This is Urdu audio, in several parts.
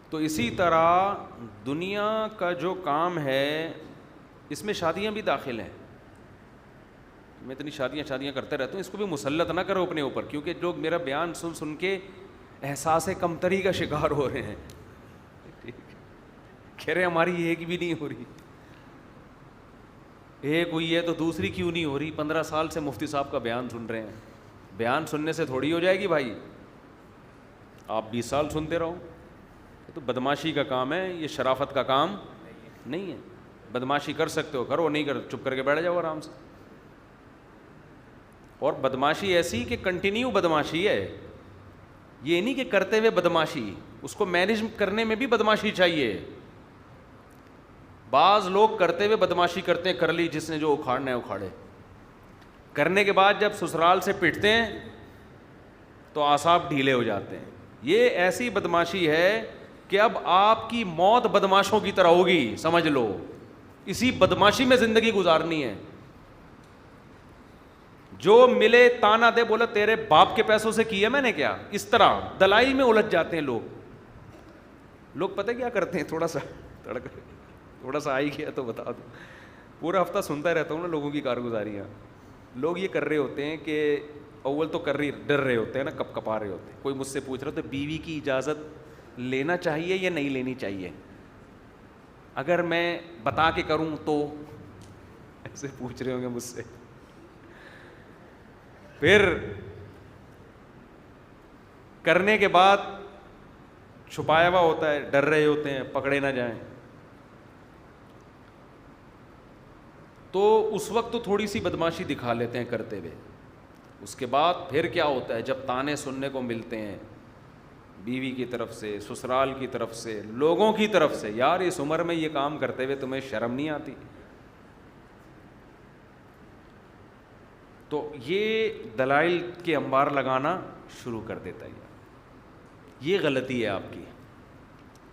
تو اسی طرح دنیا کا جو کام ہے اس میں شادیاں بھی داخل ہیں. میں اتنی شادیاں کرتے رہتا ہوں, اس کو بھی مسلط نہ کرو اپنے اوپر, کیونکہ لوگ میرا بیان سن کے احساس کمتری کا شکار ہو رہے ہیں. کہہ رہے ہماری ایک بھی نہیں ہو رہی, ایک ہوئی ہے تو دوسری کیوں نہیں ہو رہی. 15 سال سے مفتی صاحب کا بیان سن رہے ہیں, بیان سننے سے تھوڑی ہو جائے گی بھائی, آپ 20 سال سنتے رہو. تو بدماشی کا کام ہے, یہ شرافت کا کام نہیں ہے. بدماشی کر سکتے ہو کرو, نہیں کر چپ کر کے بیٹھ جاؤ آرام سے. اور بدماشی ایسی کہ کنٹینیو بدماشی ہے, یہ نہیں کہ کرتے ہوئے بدماشی, اس کو مینیج کرنے میں بھی بدماشی چاہیے. بعض لوگ کرتے ہوئے بدماشی کرتے ہیں, کر لی جس نے جو اکھاڑنا ہے اکھاڑے, کرنے کے بعد جب سسرال سے پٹتے ہیں تو اعصاب ڈھیلے ہو جاتے ہیں. یہ ایسی بدماشی ہے کہ اب آپ کی موت بدماشوں کی طرح ہوگی, سمجھ لو. اسی بدماشی میں زندگی گزارنی ہے. جو ملے تانا دے, بولا تیرے باپ کے پیسوں سے کیا میں نے کیا. اس طرح دلائل میں الجھ جاتے ہیں لوگ. پتہ کیا کرتے ہیں, تھوڑا سا آئی گیا تو بتا دوں, پورا ہفتہ سنتا رہتا ہوں نا لوگوں کی کارگزاریاں. لوگ یہ کر رہے ہوتے ہیں کہ اول تو ڈر رہے ہوتے ہیں نا, کپا رہے ہوتے ہیں. کوئی مجھ سے پوچھ رہا تو بیوی کی اجازت لینا چاہیے یا نہیں لینی چاہیے, اگر میں بتا کے کروں تو, ایسے پوچھ رہے ہوں گے مجھ سے. پھر کرنے کے بعد چھپایا ہوا ہوتا ہے, ڈر رہے ہوتے ہیں پکڑے نہ جائیں. تو اس وقت تو تھوڑی سی بدماشی دکھا لیتے ہیں کرتے ہوئے. اس کے بعد پھر کیا ہوتا ہے, جب تانے سننے کو ملتے ہیں بیوی کی طرف سے, سسرال کی طرف سے, لوگوں کی طرف سے, یار اس عمر میں یہ کام کرتے ہوئے تمہیں شرم نہیں آتی. تو یہ دلائل کے انبار لگانا شروع کر دیتا ہے. یہ غلطی ہے آپ کی,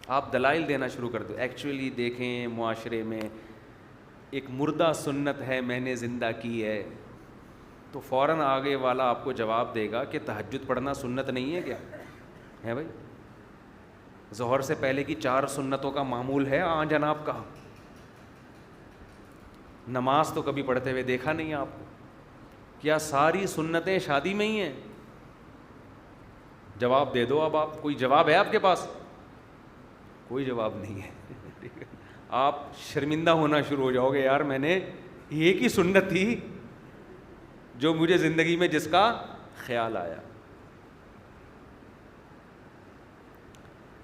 آپ دلائل دینا شروع کر دو. ایکچولی دیکھیں معاشرے میں ایک مردہ سنت ہے میں نے زندہ کی ہے, تو فوراً آگے والا آپ کو جواب دے گا کہ تہجد پڑھنا سنت نہیں ہے کیا ہے بھائی. ظہر سے پہلے کی 4 سنتوں کا معمول ہے جناب کا, نماز تو کبھی پڑھتے ہوئے دیکھا نہیں آپ کو. کیا ساری سنتیں شادی میں ہی ہیں؟ جواب دے دو. اب آپ کوئی جواب ہے آپ کے پاس؟ کوئی جواب نہیں ہے. آپ شرمندہ ہونا شروع ہو جاؤ گے, یار میں نے ایک ہی سنت تھی جو مجھے زندگی میں جس کا خیال آیا.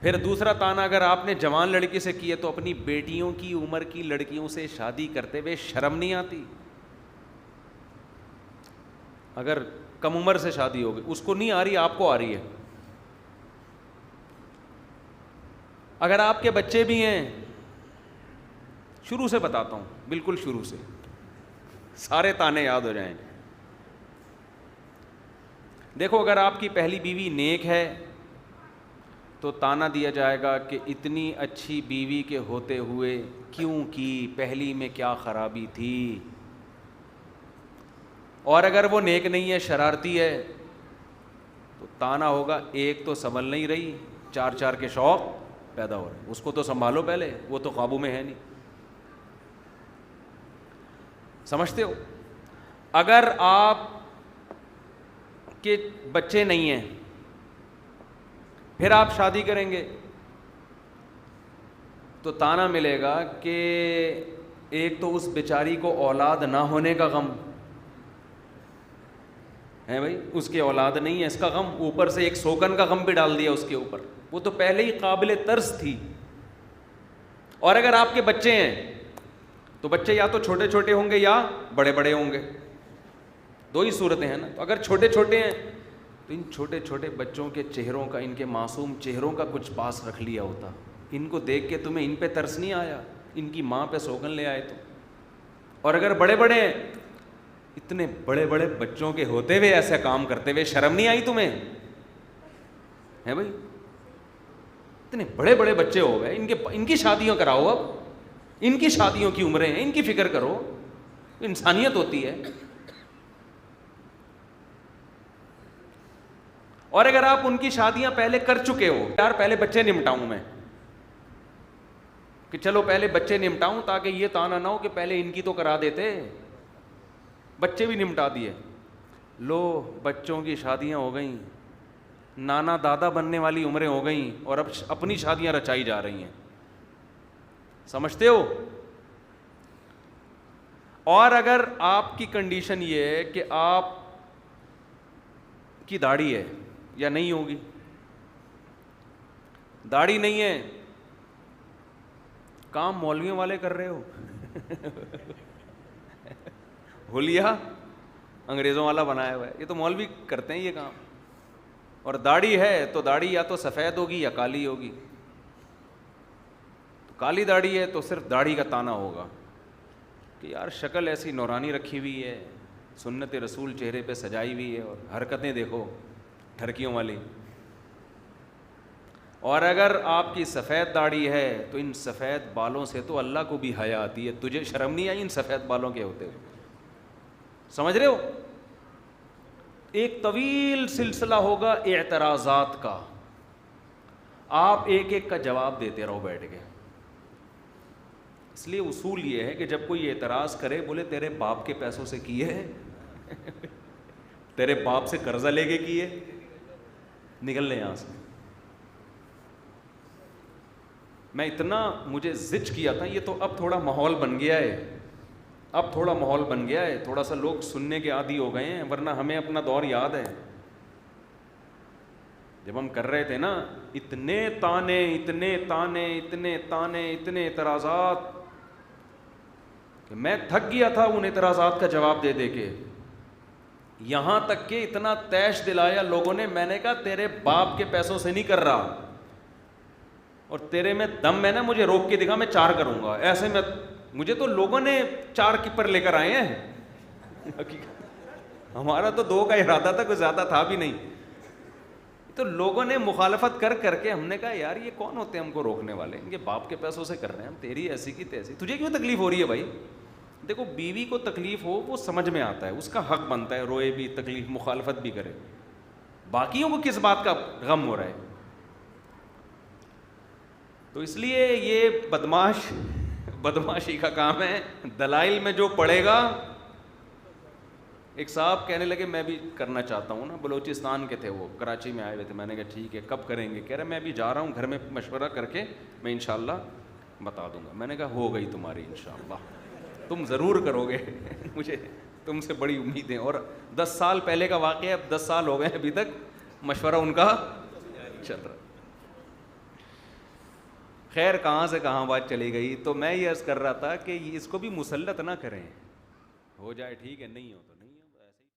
پھر دوسرا تانا, اگر آپ نے جوان لڑکی سے کی ہے تو اپنی بیٹیوں کی عمر کی لڑکیوں سے شادی کرتے ہوئے شرم نہیں آتی؟ اگر کم عمر سے شادی ہوگی, اس کو نہیں آ رہی, آپ کو آ رہی ہے. اگر آپ کے بچے بھی ہیں, شروع سے بتاتا ہوں, بالکل شروع سے, سارے تانے یاد ہو جائیں. دیکھو اگر آپ کی پہلی بیوی نیک ہے تو تانا دیا جائے گا کہ اتنی اچھی بیوی کے ہوتے ہوئے کیوں کی, پہلی میں کیا خرابی تھی. اور اگر وہ نیک نہیں ہے, شرارتی ہے, تو تانا ہوگا ایک تو سنبھل نہیں رہی, 4 کے شوق پیدا ہو رہے ہیں, اس کو تو سنبھالو پہلے, وہ تو قابو میں ہے نہیں. سمجھتے ہو؟ اگر آپ کے بچے نہیں ہیں پھر آپ شادی کریں گے تو تانا ملے گا کہ ایک تو اس بیچاری کو اولاد نہ ہونے کا غم ہے بھائی, اس کی اولاد نہیں ہے اس کا غم, اوپر سے ایک سوکن کا غم بھی ڈال دیا اس کے اوپر, وہ تو پہلے ہی قابل ترس تھی. اور اگر آپ کے بچے ہیں تو بچے یا تو چھوٹے چھوٹے ہوں گے یا بڑے بڑے ہوں گے, 2 ہی صورتیں ہیں نا. تو اگر چھوٹے چھوٹے ہیں تو ان چھوٹے چھوٹے بچوں کے چہروں کا, ان کے معصوم چہروں کا کچھ پاس رکھ لیا ہوتا. ان کو دیکھ کے تمہیں ان پہ ترس نہیں آیا, ان کی ماں پہ سوگن لے آئے تو. اور اگر بڑے بڑے ہیں, اتنے بڑے بڑے بچوں کے ہوتے ہوئے ایسے کام کرتے ہوئے شرم نہیں آئی تمہیں ہے بھائی؟ اتنے بڑے بڑے بچے ہو گئے, ان کی شادیاں کراؤ, اب ان کی شادیوں کی عمریں ہیں, ان کی فکر کرو, انسانیت ہوتی ہے. اور اگر آپ ان کی شادیاں پہلے کر چکے ہو, یار پہلے بچے نمٹاؤں میں, کہ چلو پہلے بچے نمٹاؤں تاکہ یہ تانا نہ ہو کہ پہلے ان کی تو کرا دیتے. بچے بھی نمٹا دیے. لو بچوں کی شادیاں ہو گئیں, نانا دادا بننے والی عمریں ہو گئیں, اور اب اپنی شادیاں رچائی جا رہی ہیں. سمجھتے ہو؟ اور اگر آپ کی کنڈیشن یہ ہے کہ آپ کی داڑھی ہے یا نہیں ہوگی, داڑھی نہیں ہے, کام مولویوں والے کر رہے ہو, حلیہ انگریزوں والا بنایا ہوا ہے, یہ تو مولوی کرتے ہیں یہ کام. اور داڑھی ہے تو داڑھی یا تو سفید ہوگی یا کالی ہوگی. کالی داڑھی ہے تو صرف داڑھی کا تانا ہوگا کہ یار شکل ایسی نورانی رکھی ہوئی ہے, سنت رسول چہرے پہ سجائی ہوئی ہے, اور حرکتیں دیکھو ٹھرکیوں والی. اور اگر آپ کی سفید داڑھی ہے تو ان سفید بالوں سے تو اللہ کو بھی حیا آتی ہے. تجھے شرم نہیں آئی ان سفید بالوں کے ہوتے ہوئے؟ سمجھ رہے ہو؟ ایک طویل سلسلہ ہوگا اعتراضات کا, آپ ایک ایک کا جواب دیتے رہو بیٹھ کے. اس لیے اصول یہ ہے کہ جب کوئی اعتراض کرے بولے تیرے باپ کے پیسوں سے کیے ہے, تیرے باپ سے قرضہ لے کے کیے, نکل لے یہاں سے. میں اتنا مجھے زج کیا تھا, یہ تو اب تھوڑا ماحول بن گیا ہے, اب تھوڑا ماحول بن گیا ہے, تھوڑا سا لوگ سننے کے عادی ہو گئے ہیں, ورنہ ہمیں اپنا دور یاد ہے جب ہم کر رہے تھے نا, اتنے تانے اتنے تانے اتنے تانے اتنے اعتراضات کہ میں تھک گیا تھا ان اعتراضات کا جواب دے دے کے. یہاں تک کہ اتنا تیش دلایا لوگوں نے, میں نے کہا تیرے باپ کے پیسوں سے نہیں کر رہا, اور تیرے میں دم ہے نا مجھے روک کے دکھا, میں 4 کروں گا. ایسے میں مجھے تو لوگوں نے 4 کیپر لے کر آئے ہیں, ہمارا تو 2 کا ارادہ تھا, کوئی زیادہ تھا بھی نہیں. تو لوگوں نے مخالفت کر کر کے ہم نے کہا یار یہ کون ہوتے ہیں ہم کو روکنے والے, ان کے باپ کے پیسوں سے کر رہے ہیں ہم, تیری ایسی کی تیسی, تجھے کیوں تکلیف ہو رہی ہے بھائی؟ دیکھو بیوی کو تکلیف ہو وہ سمجھ میں آتا ہے, اس کا حق بنتا ہے روئے بھی, تکلیف مخالفت بھی کرے, باقیوں کو کس بات کا غم ہو رہا ہے؟ تو اس لیے یہ بدماشی کا کام ہے. دلائل میں جو پڑے گا. ایک صاحب کہنے لگے میں بھی کرنا چاہتا ہوں نا, بلوچستان کے تھے, وہ کراچی میں آئے ہوئے تھے. میں نے کہا ٹھیک ہے کب کریں گے؟ کہہ رہے میں ابھی جا رہا ہوں, گھر میں مشورہ کر کے میں انشاءاللہ بتا دوں گا. میں نے کہا ہو گئی تمہاری انشاءاللہ, تم ضرور کرو گے, مجھے تم سے بڑی امید ہے. اور 10 سال پہلے کا واقعہ, اب 10 سال ہو گئے ابھی تک مشورہ ان کا چل رہا. خیر کہاں سے کہاں بات چلی گئی. تو میں یہ عرض کر رہا تھا کہ اس کو بھی مسلط نہ کریں, ہو جائے ٹھیک ہے, نہیں ہو تو نہیں.